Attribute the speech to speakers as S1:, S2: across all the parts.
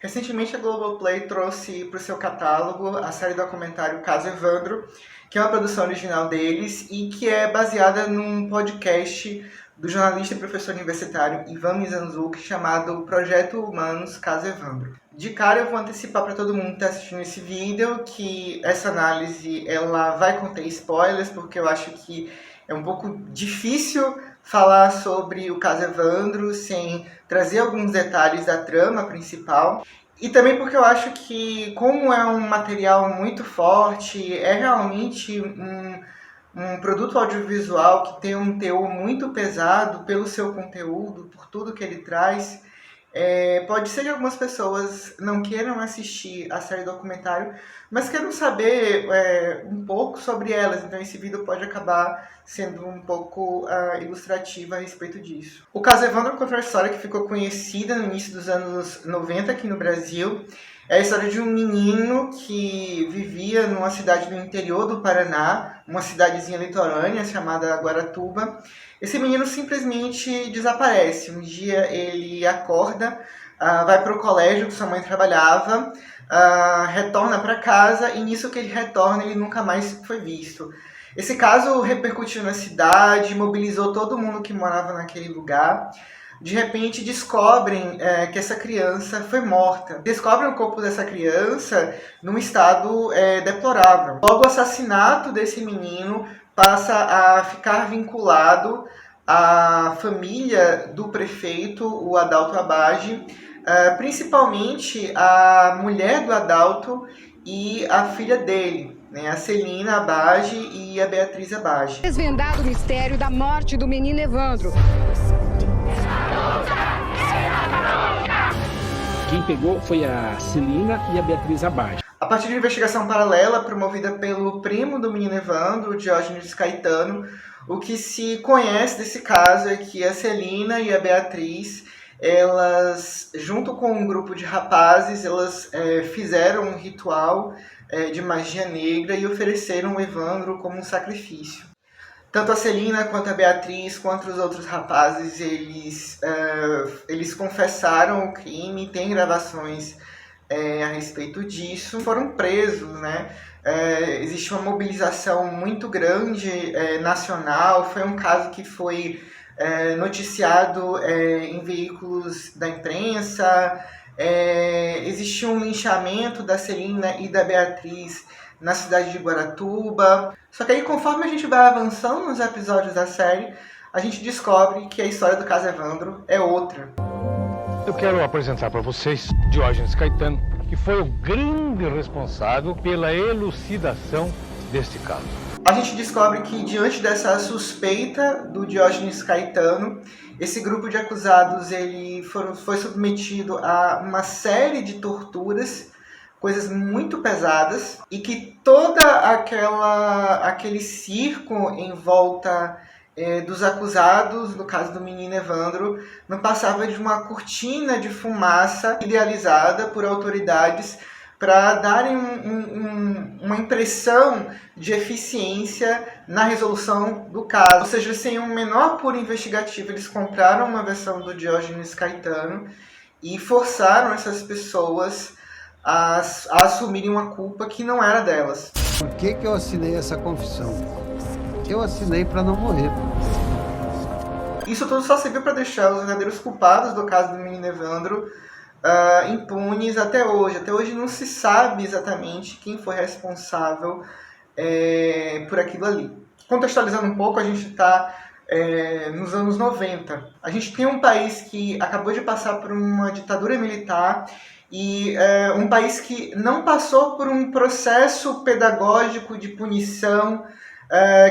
S1: Recentemente a Globoplay trouxe para o seu catálogo a série documentário Caso Evandro, que é uma produção original deles e que é baseada num podcast do jornalista e professor universitário Ivan Mizanzuki chamado Projeto Humanos Caso Evandro. De cara eu vou antecipar para todo mundo que está assistindo esse vídeo que essa análise ela vai conter spoilers, porque eu acho que é um pouco difícil falar sobre o caso Evandro sem trazer alguns detalhes da trama principal. E também porque eu acho que, como é um material muito forte, é realmente um produto audiovisual que tem um teor muito pesado pelo seu conteúdo, por tudo que ele traz. Pode ser que algumas pessoas não queiram assistir a série documentário, mas queiram saber um pouco sobre elas, então esse vídeo pode acabar sendo um pouco ilustrativo a respeito disso. O caso Evandro conta uma história que ficou conhecida no início dos anos 90 aqui no Brasil. É a história de um menino que vivia numa cidade do interior do Paraná, uma cidadezinha litorânea chamada Guaratuba. Esse menino simplesmente desaparece. Um dia ele acorda, vai para o colégio que sua mãe trabalhava, retorna para casa e nisso que ele retorna ele nunca mais foi visto. Esse caso repercutiu na cidade, mobilizou todo mundo que morava naquele lugar. De repente descobrem que essa criança foi morta. Descobrem o corpo dessa criança num estado deplorável. Logo, o assassinato desse menino passa a ficar vinculado à família do prefeito, o Adalto Abage, principalmente a mulher do Adalto e a filha dele, a Celina Abage e a Beatriz Abage.
S2: Desvendado o mistério da morte do menino Evandro.
S3: Quem pegou foi a Celina e a Beatriz Abage.
S1: A partir de uma investigação paralela promovida pelo primo do menino Evandro, o Diógenes Caetano, o que se conhece desse caso é que a Celina e a Beatriz, elas, junto com um grupo de rapazes, elas fizeram um ritual de magia negra e ofereceram o Evandro como um sacrifício. Tanto a Celina quanto a Beatriz, quanto os outros rapazes, eles confessaram o crime, tem gravações a respeito disso, foram presos, né? Existe uma mobilização muito grande nacional, foi um caso que foi noticiado em veículos da imprensa, existiu um linchamento da Celina e da Beatriz na cidade de Guaratuba. Só que aí, conforme a gente vai avançando nos episódios da série, a gente descobre que a história do caso Evandro é outra.
S4: Eu quero apresentar para vocês Diógenes Caetano, que foi o grande responsável pela elucidação deste caso.
S1: A gente descobre que, diante dessa suspeita do Diógenes Caetano, esse grupo de acusados foi submetido a uma série de torturas, coisas muito pesadas, e que toda aquele circo em volta dos acusados, no caso do menino Evandro, não passava de uma cortina de fumaça idealizada por autoridades para darem uma impressão de eficiência na resolução do caso. Ou seja, sem um menor apuro investigativo, eles compraram uma versão do Diógenes Caetano e forçaram essas pessoas a assumirem uma culpa que não era delas.
S5: Por que eu assinei essa confissão? Eu assinei para não morrer.
S1: Isso tudo só serviu para deixar os verdadeiros culpados do caso do menino Evandro impunes até hoje. Até hoje não se sabe exatamente quem foi responsável por aquilo ali. Contextualizando um pouco, a gente está nos anos 90. A gente tem um país que acabou de passar por uma ditadura militar e um país que não passou por um processo pedagógico de punição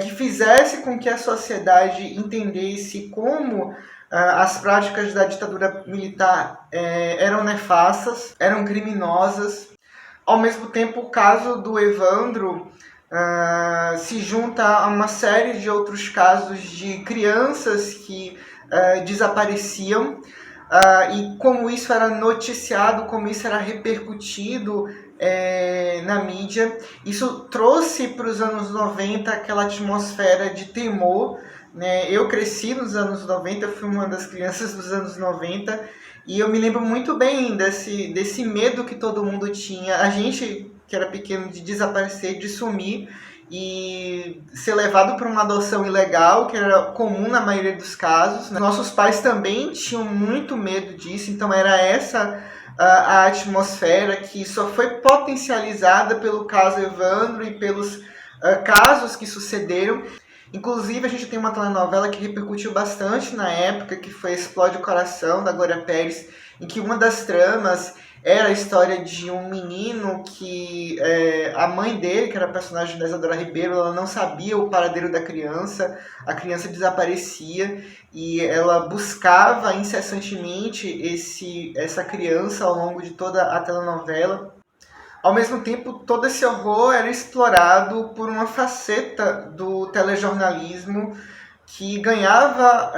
S1: que fizesse com que a sociedade entendesse como as práticas da ditadura militar eram nefastas, eram criminosas. Ao mesmo tempo, o caso do Evandro se junta a uma série de outros casos de crianças que desapareciam, e como isso era noticiado, como isso era repercutido na mídia. Isso trouxe para os anos 90 aquela atmosfera de temor, né? Eu cresci nos anos 90, eu fui uma das crianças dos anos 90, E eu me lembro muito bem desse medo que todo mundo tinha, a gente que era pequeno, de desaparecer, de sumir e ser levado para uma adoção ilegal, que era comum na maioria dos casos. Nossos pais também tinham muito medo disso, então era essa a atmosfera que só foi potencializada pelo caso Evandro e pelos casos que sucederam. Inclusive, a gente tem uma telenovela que repercutiu bastante na época, que foi Explode o Coração, da Glória Pérez, em que uma das tramas era a história de um menino que a mãe dele, que era a personagem da Isadora Ribeiro, ela não sabia o paradeiro da criança, a criança desaparecia e ela buscava incessantemente essa criança ao longo de toda a telenovela. Ao mesmo tempo, todo esse horror era explorado por uma faceta do telejornalismo que ganhava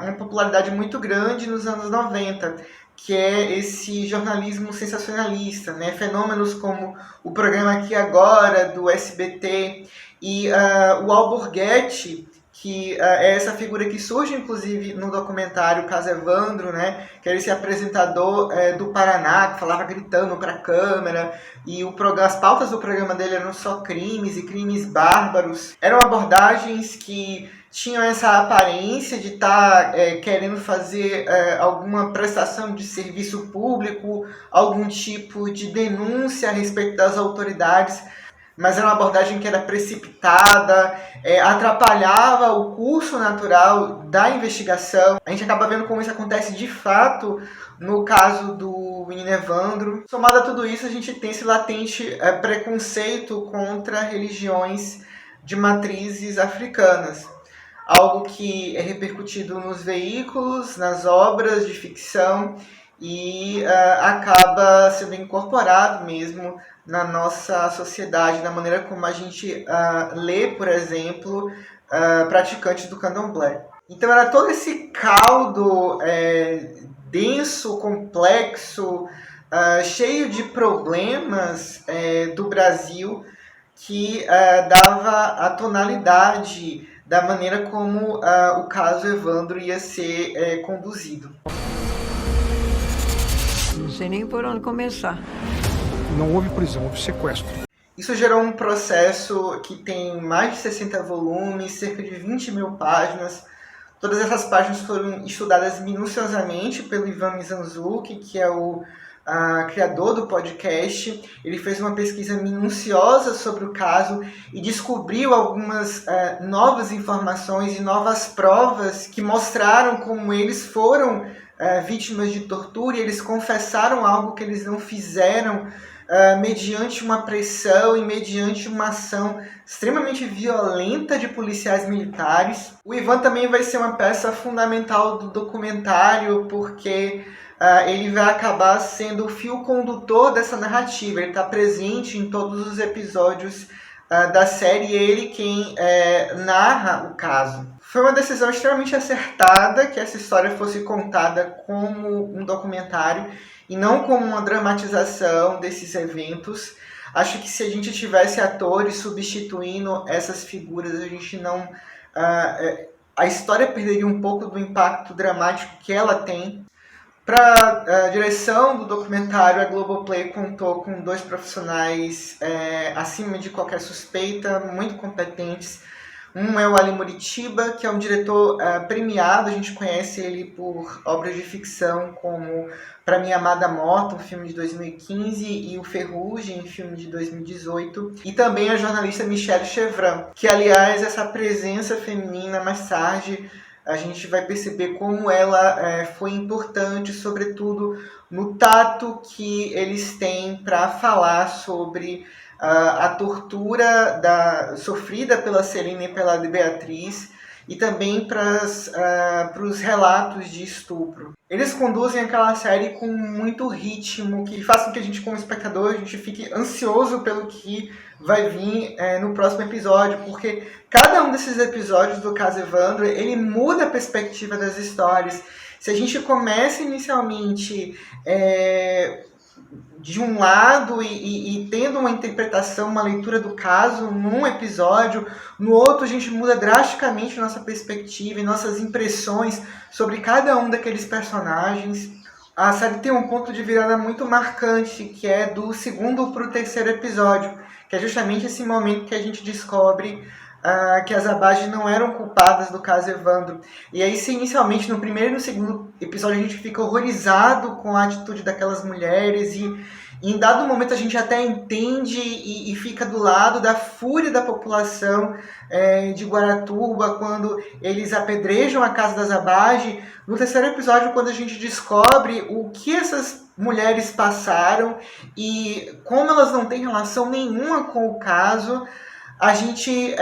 S1: uma popularidade muito grande nos anos 90, que é esse jornalismo sensacionalista, né? Fenômenos como o programa Aqui Agora, do SBT, e o Alborguete, que é essa figura que surge, inclusive, no documentário Caso Evandro, né? Que era esse apresentador do Paraná, que falava gritando para a câmera, e as pautas do programa dele eram só crimes e crimes bárbaros. Eram abordagens que tinham essa aparência de estar querendo fazer alguma prestação de serviço público, algum tipo de denúncia a respeito das autoridades, mas era uma abordagem que era precipitada, atrapalhava o curso natural da investigação. A gente acaba vendo como isso acontece de fato no caso do menino Evandro. Somado a tudo isso, a gente tem esse latente preconceito contra religiões de matrizes africanas. Algo que é repercutido nos veículos, nas obras de ficção e acaba sendo incorporado mesmo na nossa sociedade, na maneira como a gente lê, por exemplo, praticantes do candomblé. Então era todo esse caldo denso, complexo, cheio de problemas do Brasil que dava a tonalidade da maneira como o caso Evandro ia ser conduzido.
S6: Não sei nem por onde começar.
S3: Não houve prisão, houve sequestro.
S1: Isso gerou um processo que tem mais de 60 volumes, cerca de 20 mil páginas. Todas essas páginas foram estudadas minuciosamente pelo Ivan Mizanzuki, que é o criador do podcast. Ele fez uma pesquisa minuciosa sobre o caso e descobriu algumas novas informações e novas provas que mostraram como eles foram vítimas de tortura, e eles confessaram algo que eles não fizeram mediante uma pressão e mediante uma ação extremamente violenta de policiais militares. O Ivan também vai ser uma peça fundamental do documentário, porque ele vai acabar sendo o fio condutor dessa narrativa. Ele está presente em todos os episódios da série e ele quem narra o caso. Foi uma decisão extremamente acertada que essa história fosse contada como um documentário e não como uma dramatização desses eventos. Acho que se a gente tivesse atores substituindo essas figuras, a gente não... a história perderia um pouco do impacto dramático que ela tem. Para a direção do documentário, a Globoplay contou com 2 profissionais acima de qualquer suspeita, muito competentes. Um é o Ali Muritiba, que é um diretor premiado. A gente conhece ele por obras de ficção como Pra Minha Amada Morta, um filme de 2015, e o Ferrugem, um filme de 2018. E também a jornalista Michelle Chevran, que, aliás, essa presença feminina, mais tarde, a gente vai perceber como ela foi importante, sobretudo no tato que eles têm para falar sobre a tortura sofrida pela Celina e pela Beatriz, e também para os relatos de estupro. Eles conduzem aquela série com muito ritmo, que faz com que a gente, como espectador, a gente fique ansioso pelo que vai vir no próximo episódio, porque cada um desses episódios do caso Evandro, ele muda a perspectiva das histórias. Se a gente começa inicialmente de um lado e tendo uma interpretação, uma leitura do caso num episódio, no outro a gente muda drasticamente nossa perspectiva e nossas impressões sobre cada um daqueles personagens. a série tem um ponto de virada muito marcante, que é do 2º para o 3º episódio, que é justamente esse momento que a gente descobre que as Abages não eram culpadas do caso Evandro. E aí, se inicialmente no 1º e no 2º episódio a gente fica horrorizado com a atitude daquelas mulheres e em dado momento a gente até entende e fica do lado da fúria da população de Guaratuba quando eles apedrejam a casa das Abages. No 3º episódio, quando a gente descobre o que essas mulheres passaram e como elas não têm relação nenhuma com o caso, a gente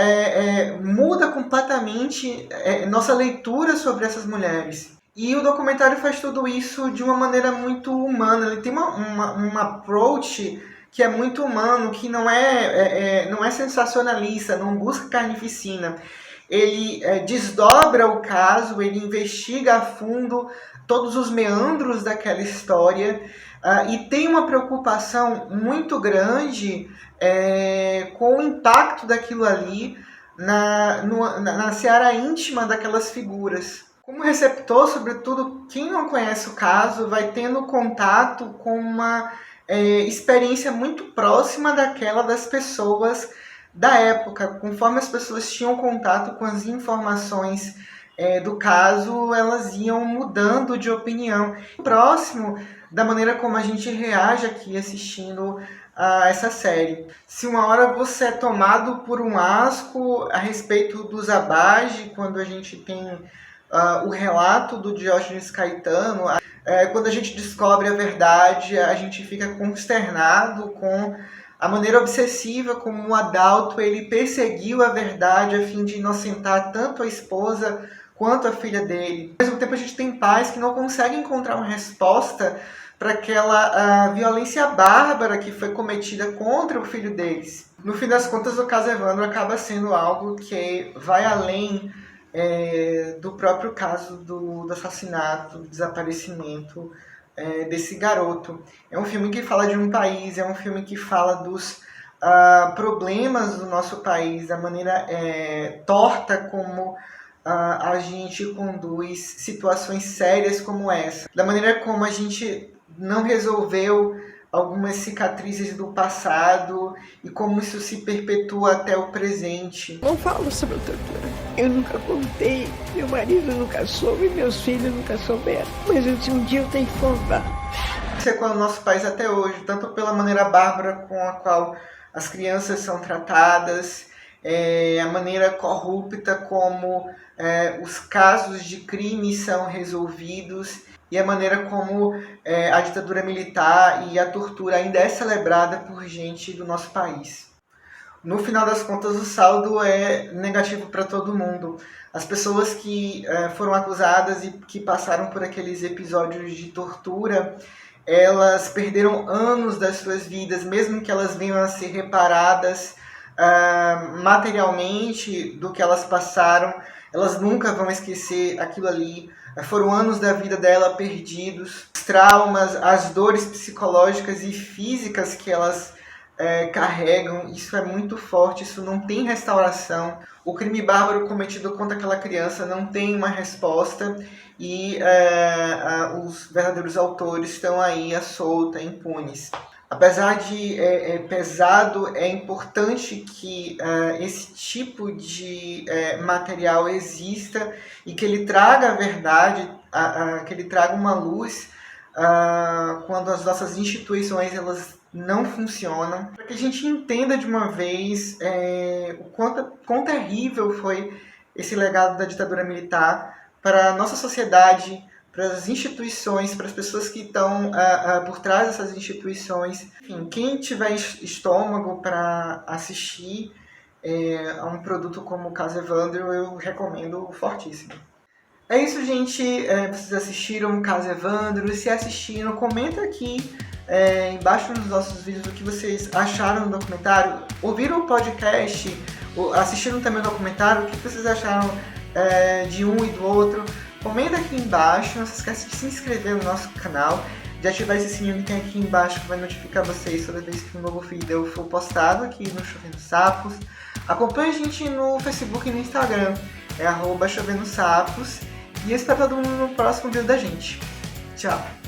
S1: muda completamente nossa leitura sobre essas mulheres. E o documentário faz tudo isso de uma maneira muito humana. Ele tem um approach que é muito humano, que não é sensacionalista, não busca carnificina. Ele desdobra o caso, ele investiga a fundo todos os meandros daquela história e tem uma preocupação muito grande com o impacto daquilo ali na seara íntima daquelas figuras. Como receptor, sobretudo, quem não conhece o caso vai tendo contato com uma experiência muito próxima daquela das pessoas da época. Conforme as pessoas tinham contato com as informações do caso, elas iam mudando de opinião. Próximo da maneira como a gente reage aqui assistindo a essa série. Se uma hora você é tomado por um asco a respeito dos Abages, quando a gente tem o relato do Diógenes Caetano, quando a gente descobre a verdade, a gente fica consternado com a maneira obsessiva como o Adalto ele perseguiu a verdade a fim de inocentar tanto a esposa quanto a filha dele. Ao mesmo tempo a gente tem pais que não conseguem encontrar uma resposta para aquela violência bárbara que foi cometida contra o filho deles. No fim das contas, o caso Evandro acaba sendo algo que vai além do próprio caso do assassinato, do desaparecimento desse garoto. É um filme que fala de um país, é um filme que fala dos problemas do nosso país, da maneira torta como a gente conduz situações sérias como essa, da maneira como a gente não resolveu algumas cicatrizes do passado e como isso se perpetua até o presente.
S6: Não falo sobre tortura. Eu nunca contei, meu marido nunca soube, meus filhos nunca souberam. Mas eu disse, um dia eu tenho que contar.
S1: Isso é com o nosso país até hoje, tanto pela maneira bárbara com a qual as crianças são tratadas, a maneira corrupta como os casos de crime são resolvidos e a maneira como a ditadura militar e a tortura ainda é celebrada por gente do nosso país. No final das contas, o saldo é negativo para todo mundo. As pessoas que foram acusadas e que passaram por aqueles episódios de tortura, elas perderam anos das suas vidas, mesmo que elas venham a ser reparadas materialmente do que elas passaram, elas nunca vão esquecer aquilo ali. Foram anos da vida dela perdidos, os traumas, as dores psicológicas e físicas que elas carregam, isso é muito forte, isso não tem restauração. O crime bárbaro cometido contra aquela criança não tem uma resposta e os verdadeiros autores estão aí à solta, impunes. Apesar de pesado, é importante que esse tipo de material exista e que ele traga a verdade, que ele traga uma luz quando as nossas instituições elas não funcionam, para que a gente entenda de uma vez o quão terrível foi esse legado da ditadura militar para a nossa sociedade, para as instituições, para as pessoas que estão por trás dessas instituições. Enfim, quem tiver estômago para assistir a um produto como o caso Evandro, eu recomendo fortíssimo. É isso, gente. Vocês assistiram o caso Evandro? Se assistiram, comenta aqui embaixo nos nossos vídeos o que vocês acharam do documentário. Ouviram o podcast? Assistiram também o documentário? O que vocês acharam de um e do outro? Comenta aqui embaixo. Não se esqueça de se inscrever no nosso canal, de ativar esse sininho que tem aqui embaixo que vai notificar vocês toda vez que um novo vídeo for postado aqui no Chovendo Sapos. Acompanhe a gente no Facebook e no Instagram, @ChovendosSapos. E eu espero todo mundo no próximo vídeo da gente. Tchau!